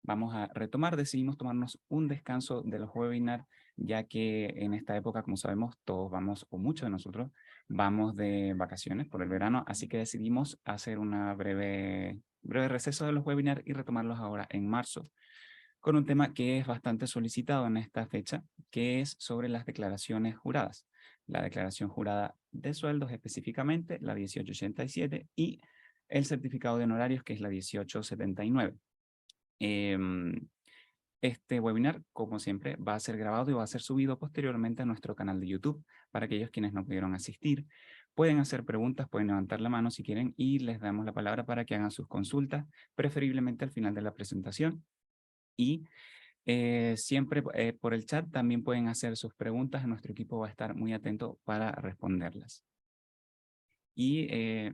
vamos a retomar. Decidimos tomarnos un descanso de los webinars, ya que en esta época, como sabemos, todos vamos, o muchos de nosotros, vamos de vacaciones por el verano, así que decidimos hacer una breve receso de los webinars y retomarlos ahora en marzo, con un tema que es bastante solicitado en esta fecha, que es sobre las declaraciones juradas. La declaración jurada de sueldos específicamente, la 1887, y el certificado de honorarios, que es la 1879. Este webinar, como siempre, va a ser grabado y va a ser subido posteriormente a nuestro canal de YouTube. Para aquellos quienes no pudieron asistir, pueden hacer preguntas, pueden levantar la mano si quieren y les damos la palabra para que hagan sus consultas, preferiblemente al final de la presentación. Y siempre por el chat también pueden hacer sus preguntas. Nuestro equipo va a estar muy atento para responderlas. Y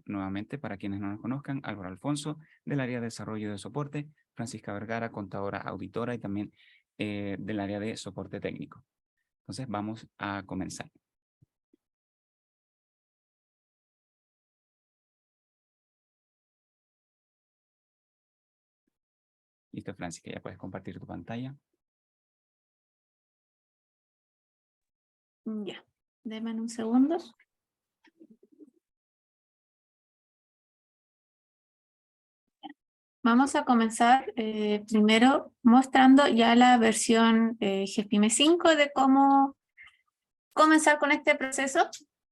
nuevamente, para quienes no nos conozcan, Álvaro Alfonso, del área de desarrollo de soporte, Francisca Vergara, contadora auditora y también del área de soporte técnico. Entonces vamos a comenzar. Listo, Francisca, ya puedes compartir tu pantalla. Ya, denme un segundo. Vamos a comenzar primero mostrando ya la versión GFIME 5 de cómo comenzar con este proceso.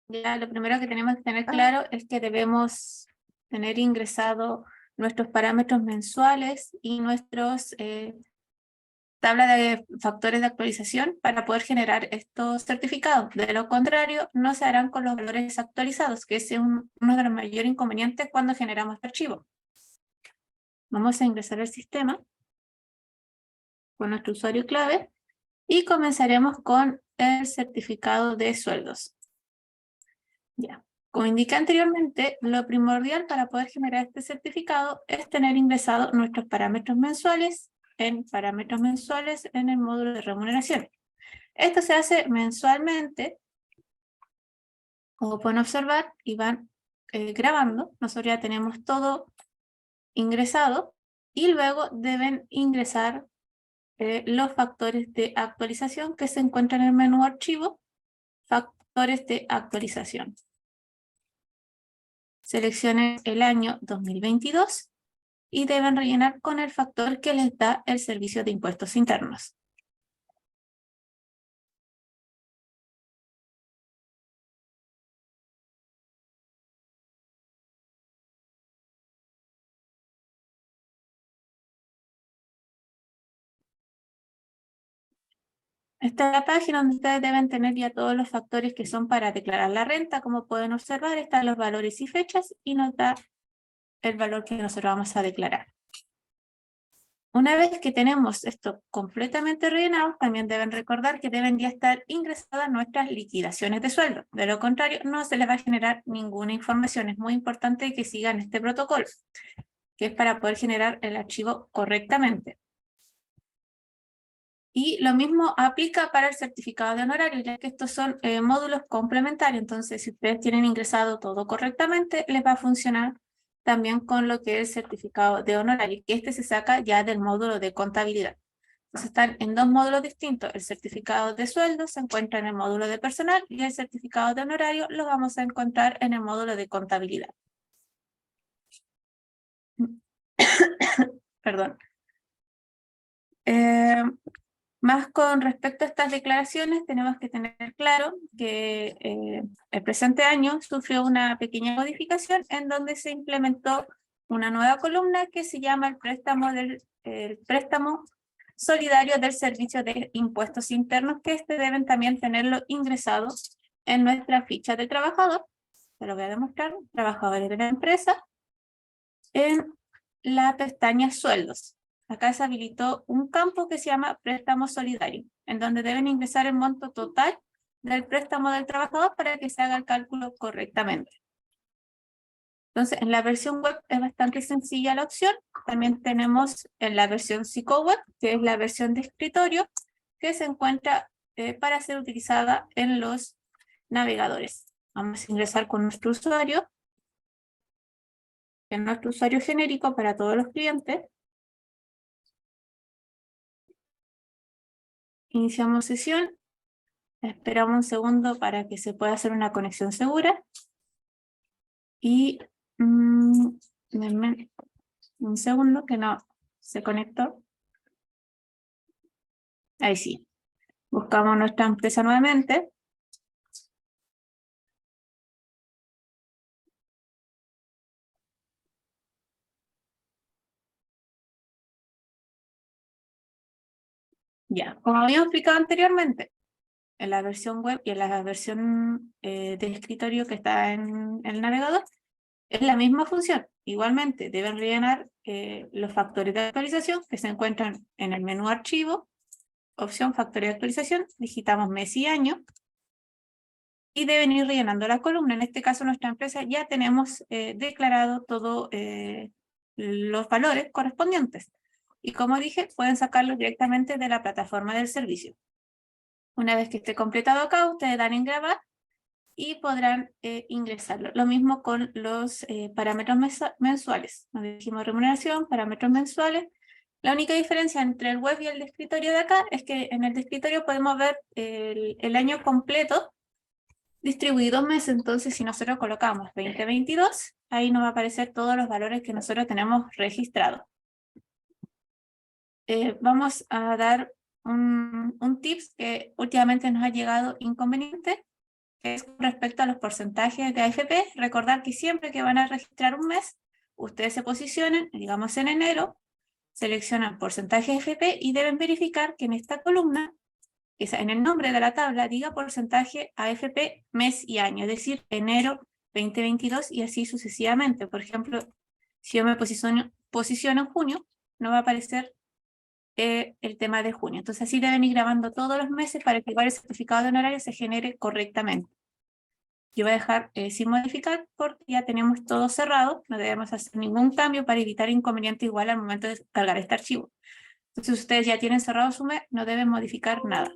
Ya lo primero que tenemos que tener claro es que debemos tener ingresado nuestros parámetros mensuales y nuestros tabla de factores de actualización para poder generar estos certificados. De lo contrario, no se harán con los valores actualizados, que ese es uno de los mayores inconvenientes cuando generamos archivos. Vamos a ingresar al sistema con nuestro usuario clave y comenzaremos con el certificado de sueldos. Ya. Como indiqué anteriormente, lo primordial para poder generar este certificado es tener ingresados nuestros parámetros mensuales en el módulo de remuneración. Esto se hace mensualmente, como pueden observar, y van grabando. Nosotros ya tenemos todo ingresado y luego deben ingresar los factores de actualización que se encuentran en el menú archivo, factores de actualización. Seleccionen el año 2022 y deben rellenar con el factor que les da el Servicio de Impuestos Internos. Esta es la página donde ustedes deben tener ya todos los factores que son para declarar la renta. Como pueden observar, están los valores y fechas y nos da el valor que nosotros vamos a declarar. Una vez que tenemos esto completamente rellenado, también deben recordar que deben ya estar ingresadas nuestras liquidaciones de sueldo. De lo contrario, no se les va a generar ninguna información. Es muy importante que sigan este protocolo, que es para poder generar el archivo correctamente. Y lo mismo aplica para el certificado de honorario, ya que estos son módulos complementarios. Entonces, si ustedes tienen ingresado todo correctamente, les va a funcionar también con lo que es el certificado de honorario, que este se saca ya del módulo de contabilidad. Entonces, están en dos módulos distintos. El certificado de sueldo se encuentra en el módulo de personal y el certificado de honorario lo vamos a encontrar en el módulo de contabilidad. Perdón. Más con respecto a estas declaraciones, tenemos que tener claro que el presente año sufrió una pequeña modificación en donde se implementó una nueva columna que se llama el préstamo solidario del Servicio de Impuestos Internos, que deben también tenerlo ingresado en nuestra ficha de trabajador. Se lo voy a demostrar, trabajadores de la empresa, en la pestaña sueldos. Acá se habilitó un campo que se llama préstamo solidario, en donde deben ingresar el monto total del préstamo del trabajador para que se haga el cálculo correctamente. Entonces, en la versión web es bastante sencilla la opción. También tenemos en la versión PsicoWeb, que es la versión de escritorio, que se encuentra para ser utilizada en los navegadores. Vamos a ingresar con nuestro usuario, en nuestro usuario genérico para todos los clientes. Iniciamos sesión. Esperamos un segundo para que se pueda hacer una conexión segura. Y denme un segundo que no se conectó. Ahí sí. Buscamos nuestra empresa nuevamente. Ya, como habíamos explicado anteriormente, en la versión web y en la versión de escritorio que está en el navegador, es la misma función. Igualmente, deben rellenar los factores de actualización que se encuentran en el menú archivo, opción factores de actualización, digitamos mes y año, y deben ir rellenando la columna. En este caso, nuestra empresa ya tenemos declarado todos los valores correspondientes. Y como dije, pueden sacarlos directamente de la plataforma del servicio. Una vez que esté completado acá, ustedes dan en grabar y podrán ingresarlo. Lo mismo con los parámetros mensuales. Nos dijimos remuneración, parámetros mensuales. La única diferencia entre el web y el de escritorio de acá es que en el de escritorio podemos ver el año completo distribuido en meses. Entonces, si nosotros colocamos 2022, ahí nos va a aparecer todos los valores que nosotros tenemos registrados. Vamos a dar un tips que últimamente nos ha llegado inconveniente, que es con respecto a los porcentajes de AFP. Recordar que siempre que van a registrar un mes, ustedes se posicionen, digamos en enero, seleccionan porcentaje de AFP y deben verificar que en esta columna, en el nombre de la tabla, diga porcentaje AFP mes y año, es decir, enero 2022 y así sucesivamente. Por ejemplo, si yo me posiciono en junio, no va a aparecer el tema de junio. Entonces así deben ir grabando todos los meses para que igual el certificado de honorario se genere correctamente. Yo voy a dejar sin modificar porque ya tenemos todo cerrado, no debemos hacer ningún cambio para evitar inconveniente igual al momento de cargar este archivo. Entonces ustedes ya tienen cerrado su mes, no deben modificar nada.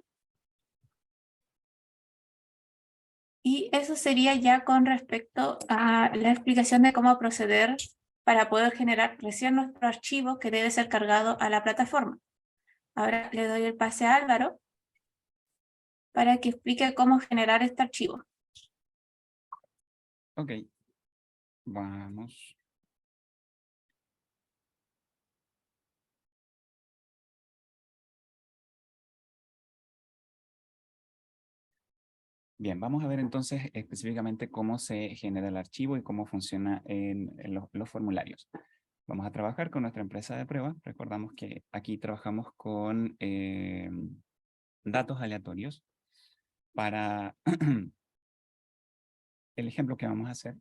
Y eso sería ya con respecto a la explicación de cómo proceder para poder generar recién nuestro archivo que debe ser cargado a la plataforma. Ahora le doy el pase a Álvaro para que explique cómo generar este archivo. Ok, vamos. Bien, vamos a ver entonces específicamente cómo se genera el archivo y cómo funciona en los formularios. Vamos a trabajar con nuestra empresa de prueba. Recordamos que aquí trabajamos con datos aleatorios. Para el ejemplo que vamos a hacer,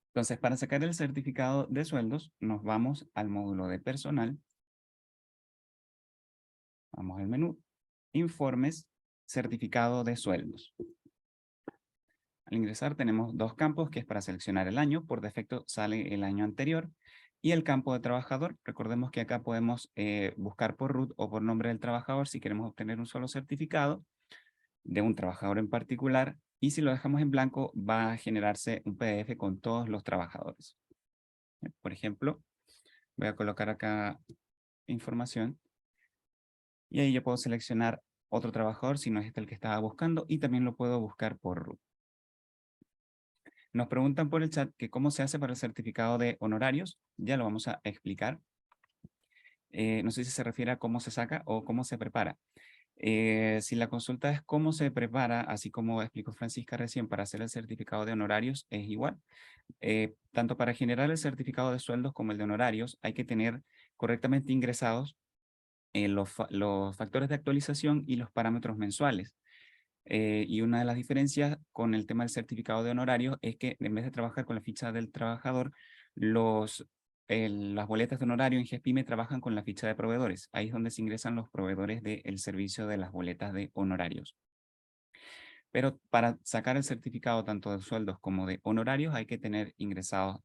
entonces para sacar el certificado de sueldos, nos vamos al módulo de personal. Vamos al menú, informes, certificado de sueldos. Al ingresar tenemos dos campos, que es para seleccionar el año. Por defecto sale el año anterior. Y el campo de trabajador. Recordemos que acá podemos buscar por root o por nombre del trabajador si queremos obtener un solo certificado de un trabajador en particular. Y si lo dejamos en blanco, va a generarse un PDF con todos los trabajadores. Por ejemplo, voy a colocar acá información. Y ahí yo puedo seleccionar otro trabajador si no es este el que estaba buscando. Y también lo puedo buscar por root. Nos preguntan por el chat que cómo se hace para el certificado de honorarios. Ya lo vamos a explicar. No sé si se refiere a cómo se saca o cómo se prepara. Si la consulta es cómo se prepara, así como explicó Francisca recién, para hacer el certificado de honorarios, es igual. Tanto para generar el certificado de sueldos como el de honorarios, hay que tener correctamente ingresados los factores de actualización y los parámetros mensuales. Y una de las diferencias con el tema del certificado de honorarios es que en vez de trabajar con la ficha del trabajador, las boletas de honorario en GESPYME trabajan con la ficha de proveedores. Ahí es donde se ingresan los proveedores del servicio de las boletas de honorarios. Pero para sacar el certificado tanto de sueldos como de honorarios hay que tener ingresados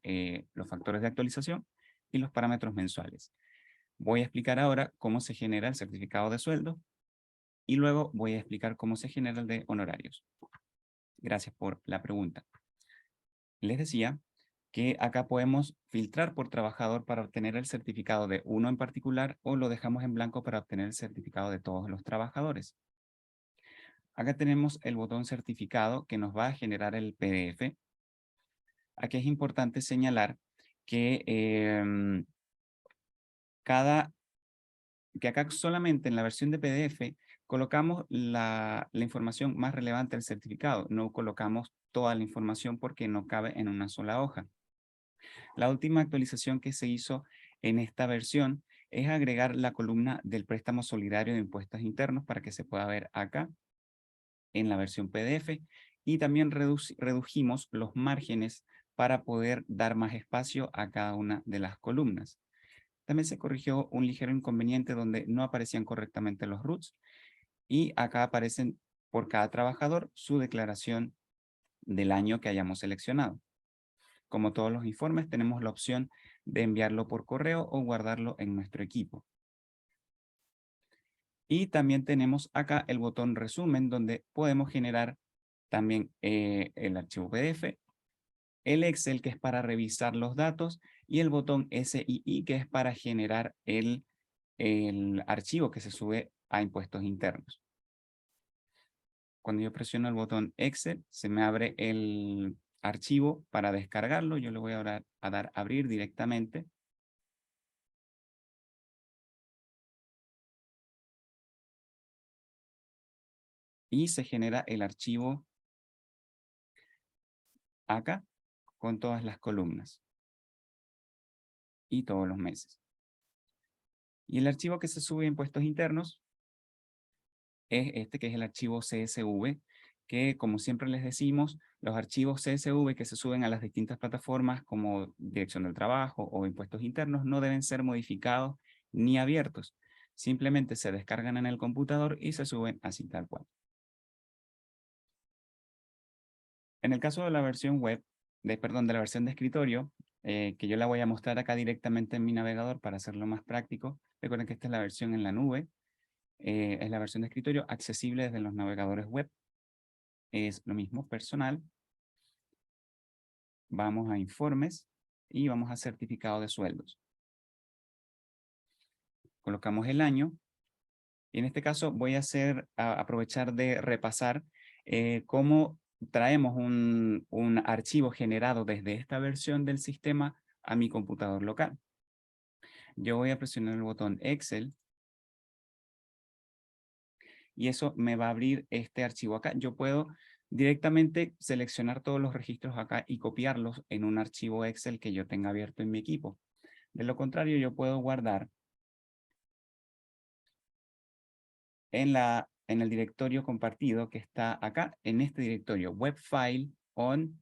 los factores de actualización y los parámetros mensuales. Voy a explicar ahora cómo se genera el certificado de sueldo y luego voy a explicar cómo se genera el de honorarios. Gracias por la pregunta. Les decía que acá podemos filtrar por trabajador para obtener el certificado de uno en particular o lo dejamos en blanco para obtener el certificado de todos los trabajadores. Acá tenemos el botón certificado que nos va a generar el PDF. Aquí es importante señalar que, que acá solamente en la versión de PDF colocamos la información más relevante del certificado. No colocamos toda la información porque no cabe en una sola hoja. La última actualización que se hizo en esta versión es agregar la columna del préstamo solidario de impuestos internos para que se pueda ver acá en la versión PDF, y también redujimos los márgenes para poder dar más espacio a cada una de las columnas. También se corrigió un ligero inconveniente donde no aparecían correctamente los RUTs, y acá aparecen por cada trabajador su declaración del año que hayamos seleccionado. Como todos los informes, tenemos la opción de enviarlo por correo o guardarlo en nuestro equipo. Y también tenemos acá el botón resumen, donde podemos generar también el archivo PDF, el Excel, que es para revisar los datos, y el botón SII, que es para generar el archivo que se sube a impuestos internos. Cuando yo presiono el botón Excel, se me abre el archivo para descargarlo. Yo le voy a dar a abrir directamente. Y se genera el archivo acá con todas las columnas y todos los meses. Y el archivo que se sube a impuestos internos es este, que es el archivo CSV, que como siempre les decimos, los archivos CSV que se suben a las distintas plataformas como Dirección del Trabajo o Impuestos Internos no deben ser modificados ni abiertos. Simplemente se descargan en el computador y se suben así tal cual. En el caso de la versión web, de la versión de escritorio, que yo la voy a mostrar acá directamente en mi navegador para hacerlo más práctico. Recuerden que esta es la versión en la nube, es la versión de escritorio accesible desde los navegadores web. Es lo mismo, personal. Vamos a informes y vamos a certificado de sueldos. Colocamos el año. Y en este caso voy a aprovechar de repasar cómo traemos un archivo generado desde esta versión del sistema a mi computador local. Yo voy a presionar el botón Excel y eso me va a abrir este archivo acá. Yo puedo directamente seleccionar todos los registros acá y copiarlos en un archivo Excel que yo tenga abierto en mi equipo. De lo contrario, yo puedo guardar en el directorio compartido que está acá, en este directorio, web file on.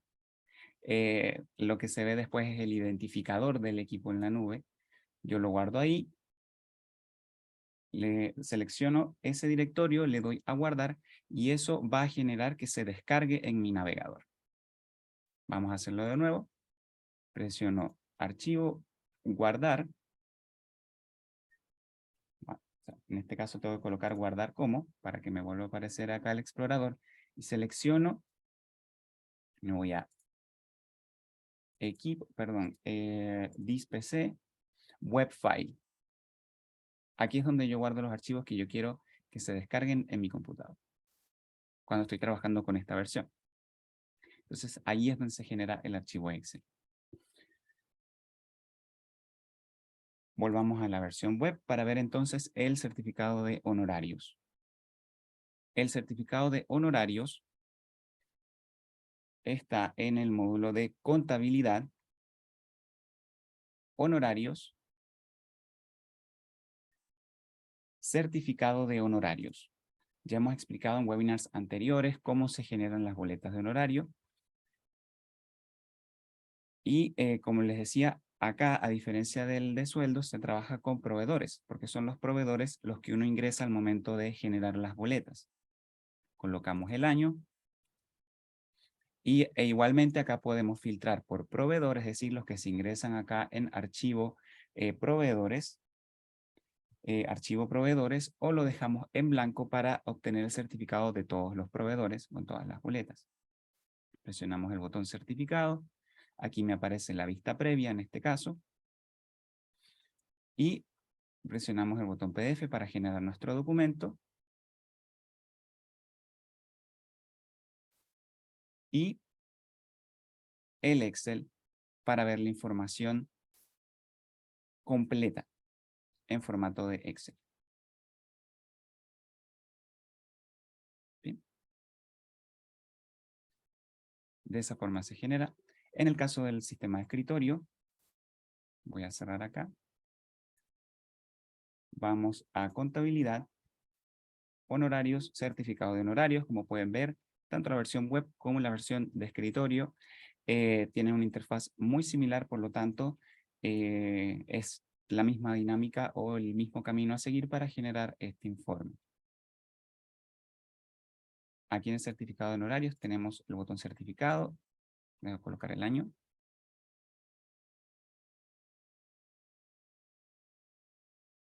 Lo que se ve después es el identificador del equipo en la nube. Yo lo guardo ahí, le selecciono ese directorio, le doy a guardar y eso va a generar que se descargue en mi navegador. Vamos a hacerlo de nuevo. Presiono archivo, guardar. En este caso tengo que colocar guardar como para que me vuelva a aparecer acá el explorador y selecciono. Me voy a equipo, perdón, this PC, web file. Aquí es donde yo guardo los archivos que yo quiero que se descarguen en mi computador cuando estoy trabajando con esta versión. Entonces, ahí es donde se genera el archivo Excel. Volvamos a la versión web para ver entonces el certificado de honorarios. El certificado de honorarios está en el módulo de contabilidad, honorarios, certificado de honorarios. Ya hemos explicado en webinars anteriores cómo se generan las boletas de honorario. Y como les decía, acá, a diferencia del de sueldos, se trabaja con proveedores, porque son los proveedores los que uno ingresa al momento de generar las boletas. Colocamos el año. E igualmente acá podemos filtrar por proveedor, es decir, los que se ingresan acá en archivo proveedores, o lo dejamos en blanco para obtener el certificado de todos los proveedores con todas las boletas. Presionamos el botón certificado. Aquí me aparece la vista previa en este caso. Y presionamos el botón PDF para generar nuestro documento. Y el Excel para ver la información completa en formato de Excel. Bien. De esa forma se genera. En el caso del sistema de escritorio, voy a cerrar acá. Vamos a contabilidad, honorarios, certificado de honorarios. Como pueden ver, tanto la versión web como la versión de escritorio tienen una interfaz muy similar, por lo tanto, es la misma dinámica o el mismo camino a seguir para generar este informe. Aquí en el certificado de honorarios tenemos el botón certificado. Voy a colocar el año.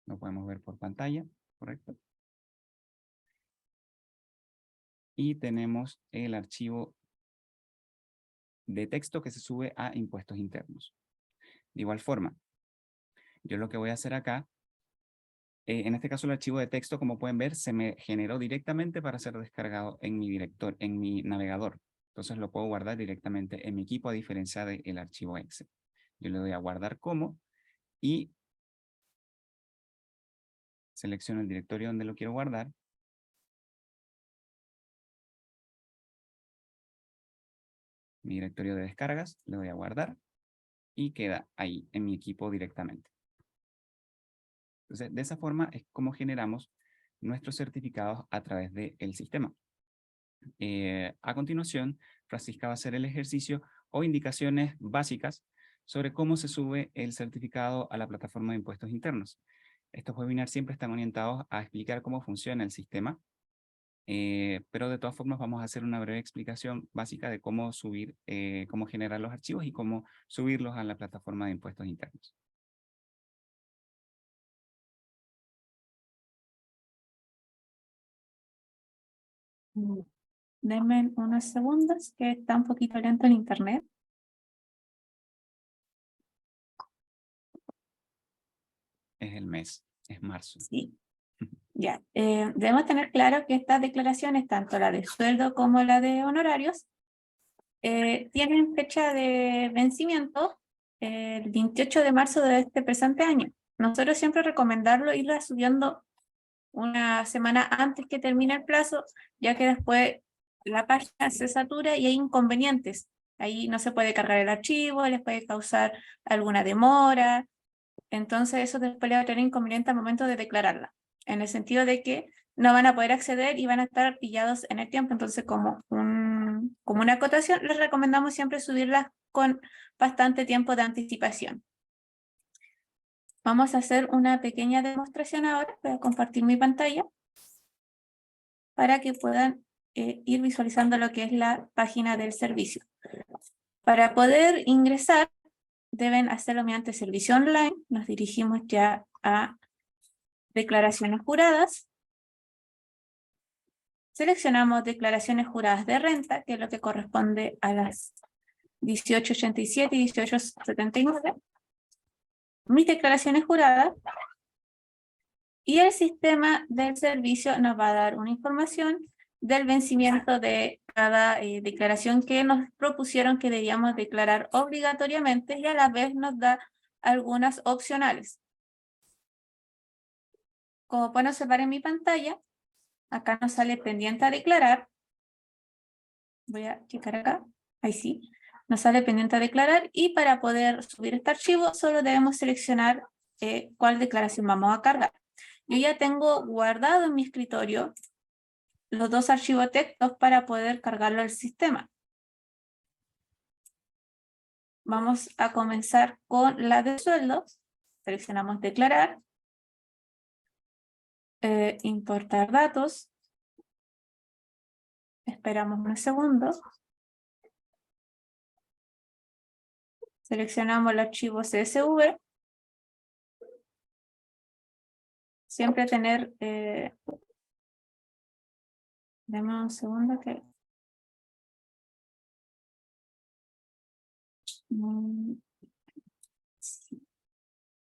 Lo podemos ver por pantalla, ¿correcto? Y tenemos el archivo de texto que se sube a impuestos internos. De igual forma, yo lo que voy a hacer acá, en este caso el archivo de texto, como pueden ver, se me generó directamente para ser descargado en mi navegador. Entonces lo puedo guardar directamente en mi equipo a diferencia del archivo Excel. Yo le doy a guardar como y selecciono el directorio donde lo quiero guardar. Mi directorio de descargas, le doy a guardar y queda ahí en mi equipo directamente. Entonces, de esa forma es como generamos nuestros certificados a través del sistema. A continuación, Francisca va a hacer el ejercicio o indicaciones básicas sobre cómo se sube el certificado a la plataforma de impuestos internos. Estos webinars siempre están orientados a explicar cómo funciona el sistema, pero de todas formas vamos a hacer una breve explicación básica de cómo subir, cómo generar los archivos y cómo subirlos a la plataforma de impuestos internos. Denme unos segundos, que está un poquito lento el internet. Es el mes, es marzo. Sí. Ya, debemos tener claro que estas declaraciones, tanto la de sueldo como la de honorarios, tienen fecha de vencimiento el 28 de marzo de este presente año. Nosotros siempre recomendarlo irla subiendo una semana antes que termine el plazo, ya que después la página se satura y hay inconvenientes. Ahí no se puede cargar el archivo, les puede causar alguna demora. Entonces eso después le va a tener inconveniente al momento de declararla, en el sentido de que no van a poder acceder y van a estar pillados en el tiempo. Entonces, como una acotación, les recomendamos siempre subirlas con bastante tiempo de anticipación. Vamos a hacer una pequeña demostración ahora. Voy a compartir mi pantalla para que puedan ir visualizando lo que es la página del servicio. Para poder ingresar, deben hacerlo mediante servicio online. Nos dirigimos ya a declaraciones juradas. Seleccionamos declaraciones juradas de renta, que es lo que corresponde a las 1887 y 1879. Mis declaraciones juradas. Y el sistema del servicio nos va a dar una información del vencimiento de cada declaración que nos propusieron que debíamos declarar obligatoriamente, y a la vez nos da algunas opcionales. Como pueden observar en mi pantalla, acá nos sale pendiente a declarar. Voy a checar acá. Ahí sí. Nos sale pendiente a declarar, y para poder subir este archivo solo debemos seleccionar cuál declaración vamos a cargar. Yo ya tengo guardado en mi escritorio los dos archivos textos para poder cargarlo al sistema. Vamos a comenzar con la de sueldos. Seleccionamos declarar. Importar datos. Esperamos unos segundos. Seleccionamos el archivo CSV. Siempre tener... dame un segundo que... Sí.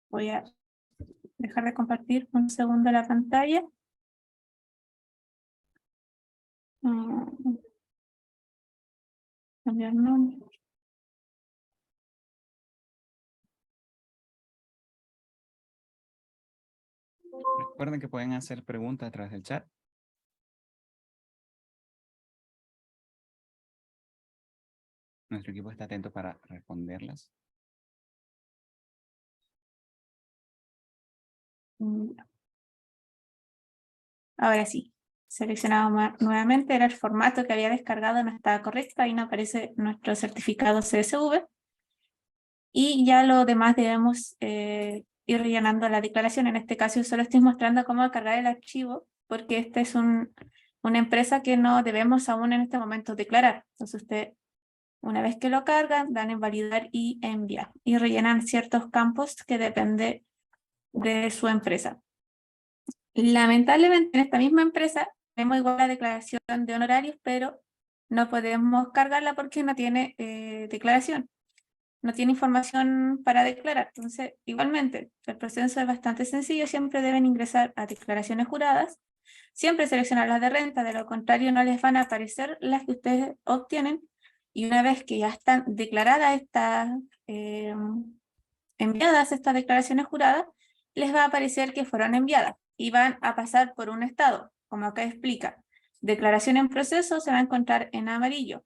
Voy a dejar de compartir un segundo la pantalla. Cambiar nombre. Recuerden que pueden hacer preguntas a través del chat. Nuestro equipo está atento para responderlas. Ahora sí, seleccionado nuevamente, era el formato que había descargado, no estaba correcto, ahí no aparece nuestro certificado CSV. Y ya lo demás debemos ir rellenando la declaración. En este caso solo estoy mostrando cómo cargar el archivo, porque esta es una empresa que no debemos aún en este momento declarar. Entonces usted, una vez que lo cargan, dan en validar y enviar. Y rellenan ciertos campos que depende de su empresa. Lamentablemente en esta misma empresa tenemos igual la declaración de honorarios, pero no podemos cargarla porque no tiene declaración, no tiene información para declarar. Entonces, igualmente, el proceso es bastante sencillo, siempre deben ingresar a declaraciones juradas, siempre seleccionar las de renta, de lo contrario no les van a aparecer las que ustedes obtienen, y una vez que ya están declaradas enviadas estas declaraciones juradas, les va a aparecer que fueron enviadas y van a pasar por un estado, como acá explica. Declaración en proceso se va a encontrar en amarillo.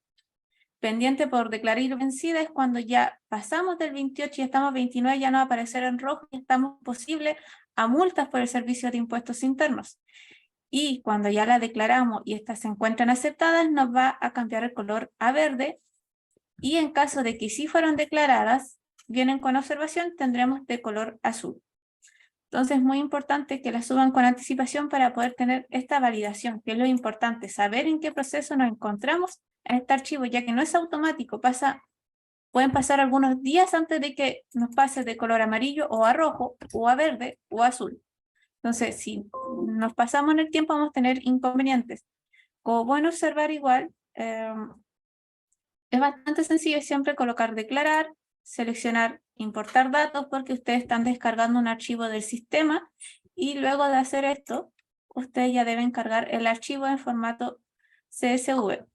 Pendiente por declarar vencida es cuando ya pasamos del 28 y estamos 29, ya no va a aparecer en rojo y estamos posible a multas por el servicio de impuestos internos. Y cuando ya la declaramos y estas se encuentran aceptadas, nos va a cambiar el color a verde. Y en caso de que sí fueron declaradas, vienen con observación, tendremos de color azul. Entonces es muy importante que las suban con anticipación para poder tener esta validación, que es lo importante, saber en qué proceso nos encontramos en este archivo, ya que no es automático, pueden pasar algunos días antes de que nos pase de color amarillo o a rojo, o a verde, o a azul. Entonces, si nos pasamos en el tiempo, vamos a tener inconvenientes. Como bueno observar igual, es bastante sencillo siempre colocar declarar, seleccionar importar datos porque ustedes están descargando un archivo del sistema y luego de hacer esto, ustedes ya deben cargar el archivo en formato CSV.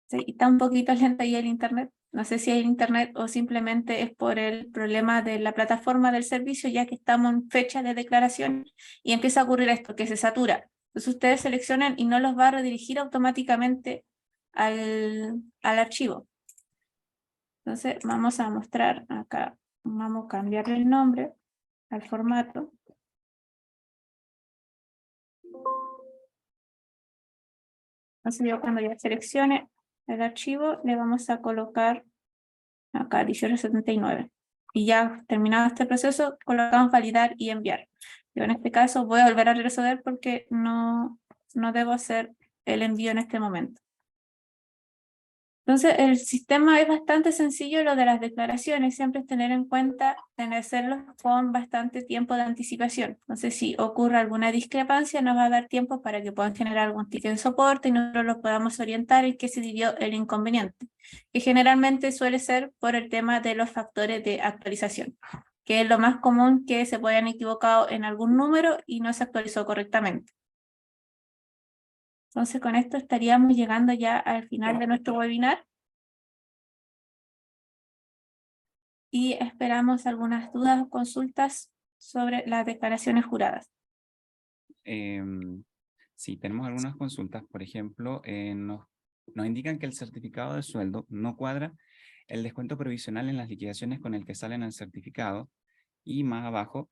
Sí, está un poquito lento ahí el internet. No sé si hay internet o simplemente es por el problema de la plataforma del servicio, ya que estamos en fecha de declaración y empieza a ocurrir esto, que se satura. Entonces ustedes seleccionan y no los va a redirigir automáticamente al archivo. Entonces vamos a mostrar acá, vamos a cambiarle el nombre al formato. Entonces yo cuando ya seleccione el archivo le vamos a colocar acá 1879. Y ya terminado este proceso, colocamos validar y enviar. Yo en este caso voy a volver a retroceder porque no debo hacer el envío en este momento. Entonces, el sistema es bastante sencillo, lo de las declaraciones, siempre es tener en cuenta en hacerlos con bastante tiempo de anticipación. Entonces, si ocurre alguna discrepancia, nos va a dar tiempo para que puedan generar algún ticket de soporte y nosotros los podamos orientar en qué se debió el inconveniente, que generalmente suele ser por el tema de los factores de actualización, que es lo más común que se puedan equivocado en algún número y no se actualizó correctamente. Entonces, con esto estaríamos llegando ya al final de nuestro webinar. Y esperamos algunas dudas o consultas sobre las declaraciones juradas. Sí, tenemos algunas consultas. Por ejemplo, nos indican que el certificado de sueldo no cuadra el descuento provisional en las liquidaciones con el que salen el certificado. Y más abajo,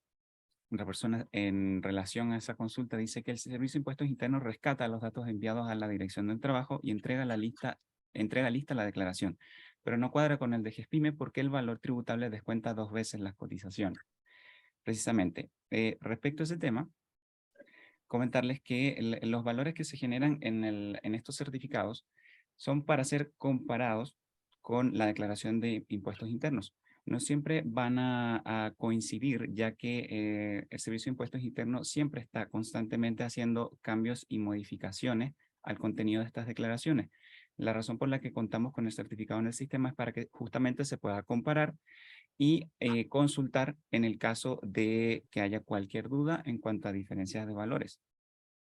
una persona en relación a esa consulta dice que el Servicio de Impuestos Internos rescata los datos enviados a la Dirección del Trabajo y entrega lista la declaración, pero no cuadra con el de GESPIME porque el valor tributable descuenta 2 veces las cotizaciones. Precisamente, respecto a ese tema, comentarles que los valores que se generan en estos certificados son para ser comparados con la declaración de impuestos internos. No siempre van a coincidir, ya que el Servicio de Impuestos Internos siempre está constantemente haciendo cambios y modificaciones al contenido de estas declaraciones. La razón por la que contamos con el certificado en el sistema es para que justamente se pueda comparar y consultar en el caso de que haya cualquier duda en cuanto a diferencias de valores.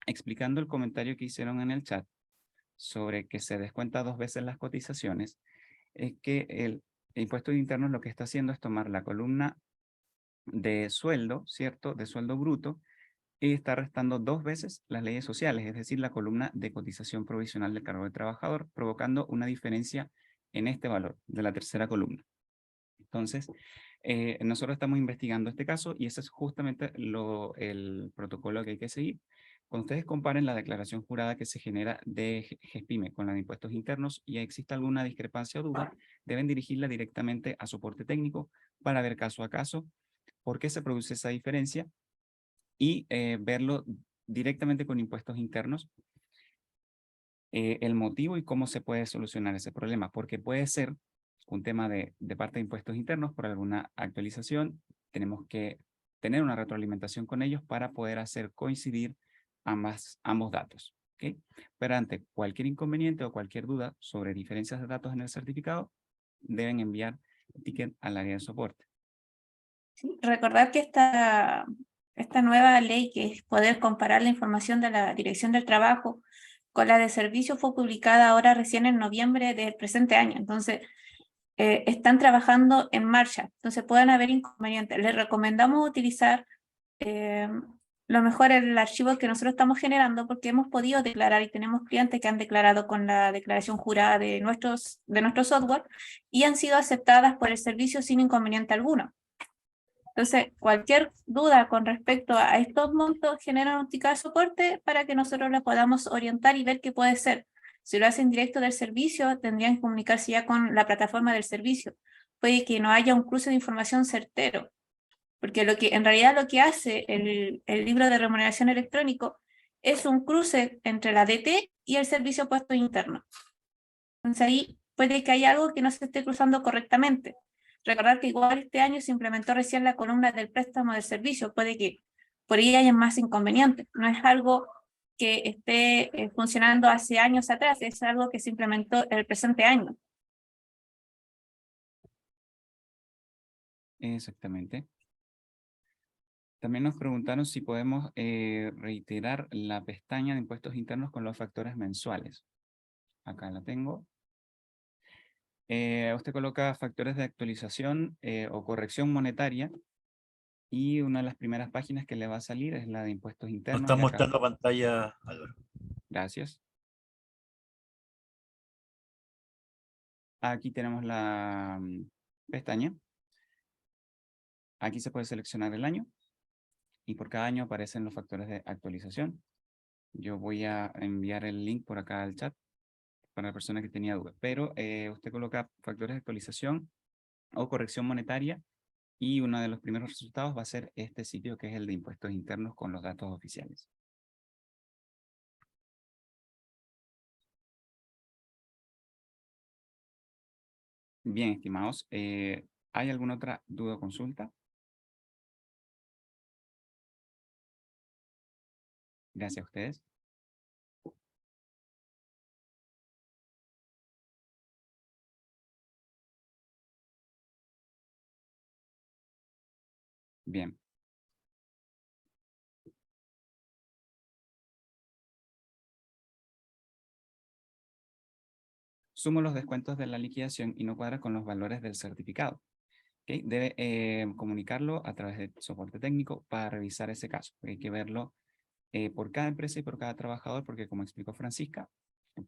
Explicando el comentario que hicieron en el chat sobre que se descuenta 2 veces las cotizaciones, es que el impuesto interno lo que está haciendo es tomar la columna de sueldo, ¿cierto? De sueldo bruto, y está restando 2 veces las leyes sociales, es decir, la columna de cotización provisional del cargo de trabajador, provocando una diferencia en este valor de la tercera columna. Entonces, nosotros estamos investigando este caso y ese es justamente el protocolo que hay que seguir. Cuando ustedes comparen la declaración jurada que se genera de GESPYME con la de impuestos internos y existe alguna discrepancia o duda, deben dirigirla directamente a soporte técnico para ver caso a caso por qué se produce esa diferencia y verlo directamente con impuestos internos, el motivo y cómo se puede solucionar ese problema, porque puede ser un tema de parte de impuestos internos por alguna actualización. Tenemos que tener una retroalimentación con ellos para poder hacer coincidir ambos datos. ¿Okay? Pero ante cualquier inconveniente o cualquier duda sobre diferencias de datos en el certificado, deben enviar el ticket al área de soporte. Sí, recordar que esta nueva ley, que es poder comparar la información de la Dirección del Trabajo con la de servicio, fue publicada ahora recién en noviembre del presente año. Entonces, están trabajando en marcha. Entonces, pueden haber inconvenientes. Les recomendamos utilizar lo mejor el archivo que nosotros estamos generando, porque hemos podido declarar y tenemos clientes que han declarado con la declaración jurada de nuestro software y han sido aceptadas por el servicio sin inconveniente alguno. Entonces, cualquier duda con respecto a estos montos, genera un ticket de soporte para que nosotros la podamos orientar y ver qué puede ser. Si lo hacen directo del servicio, tendrían que comunicarse ya con la plataforma del servicio. Puede que no haya un cruce de información certero, porque en realidad lo que hace el libro de remuneración electrónico es un cruce entre la DT y el servicio puesto interno. Entonces ahí puede que haya algo que no se esté cruzando correctamente. Recordar que igual este año se implementó recién la columna del préstamo del servicio, puede que por ahí haya más inconvenientes. No es algo que esté funcionando hace años atrás, es algo que se implementó el presente año. Exactamente. También nos preguntaron si podemos reiterar la pestaña de impuestos internos con los factores mensuales. Acá la tengo. Usted coloca factores de actualización o corrección monetaria y una de las primeras páginas que le va a salir es la de impuestos No internos. está Y acá, mostrando pantalla, Álvaro. gracias. Aquí tenemos la pestaña. Aquí se puede seleccionar el año y por cada año aparecen los factores de actualización. Yo voy a enviar el link por acá al chat para la persona que tenía dudas. Pero usted coloca factores de actualización o corrección monetaria y uno de los primeros resultados va a ser este sitio que es el de impuestos internos con los datos oficiales. Bien, estimados, ¿hay alguna otra duda o consulta? Gracias a ustedes. Bien. Sumo los descuentos de la liquidación y no cuadra con los valores del certificado. ¿Okay? Debe comunicarlo a través de soporte técnico para revisar ese caso. Hay que verlo por cada empresa y por cada trabajador, porque como explicó Francisca,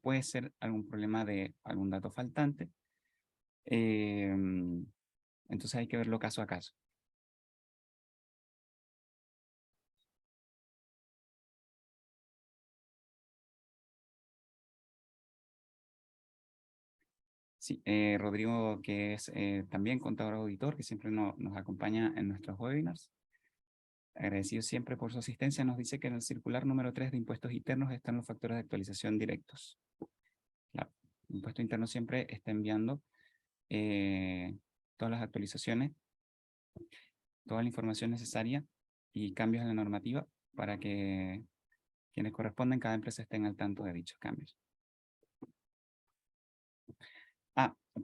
puede ser algún problema de algún dato faltante. Entonces hay que verlo caso a caso. Sí, Rodrigo, que es también contador auditor, que siempre nos acompaña en nuestros webinars. Agradecido siempre por su asistencia, nos dice que en el circular número 3 de impuestos internos están los factores de actualización directos. El impuesto interno siempre está enviando todas las actualizaciones, toda la información necesaria y cambios en la normativa para que quienes corresponden, cada empresa estén al tanto de dichos cambios.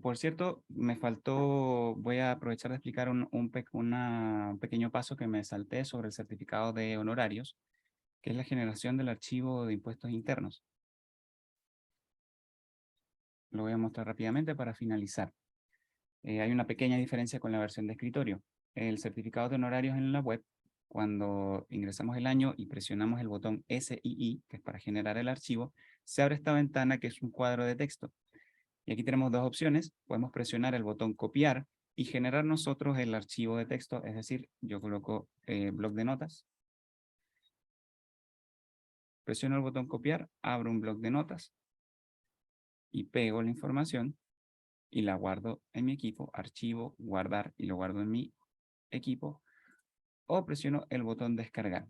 Por cierto, me faltó, voy a aprovechar de explicar un pequeño paso que me salté sobre el certificado de honorarios, que es la generación del archivo de impuestos internos. Lo voy a mostrar rápidamente para finalizar. Hay una pequeña diferencia con la versión de escritorio. El certificado de honorarios en la web, cuando ingresamos el año y presionamos el botón SII, que es para generar el archivo, se abre esta ventana que es un cuadro de texto. Y aquí tenemos dos opciones. Podemos presionar el botón copiar y generar nosotros el archivo de texto, es decir, yo coloco bloc de notas. Presiono el botón copiar, abro un bloc de notas y pego la información y la guardo en mi equipo, archivo, guardar y lo guardo en mi equipo, o presiono el botón descargar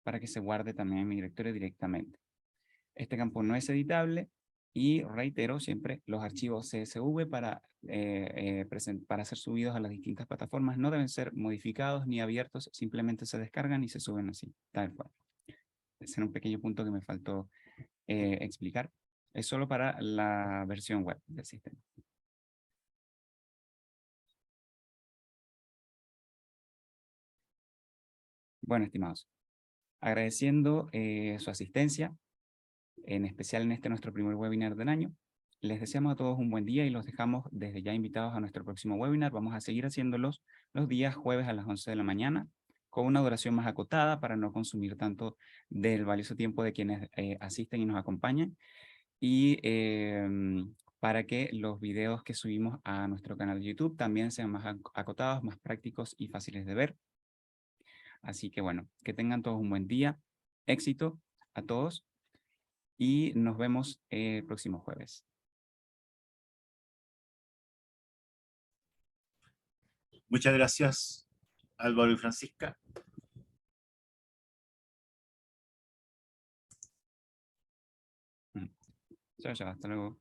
para que se guarde también en mi directorio directamente. Este campo no es editable y reitero siempre, los archivos CSV para ser subidos a las distintas plataformas no deben ser modificados ni abiertos, simplemente se descargan y se suben así, tal cual. Ese era un pequeño punto que me faltó explicar. Es solo para la versión web del sistema. Bueno, estimados, agradeciendo su asistencia, en especial en este nuestro primer webinar del año. Les deseamos a todos un buen día y los dejamos desde ya invitados a nuestro próximo webinar. Vamos a seguir haciéndolos los días jueves a las 11 de la mañana, con una duración más acotada para no consumir tanto del valioso tiempo de quienes asisten y nos acompañan. Y para que los videos que subimos a nuestro canal de YouTube también sean más acotados, más prácticos y fáciles de ver. Así que bueno, que tengan todos un buen día, éxito a todos y nos vemos el próximo jueves. Muchas gracias, Álvaro y Francisca. Chao, chao, hasta luego.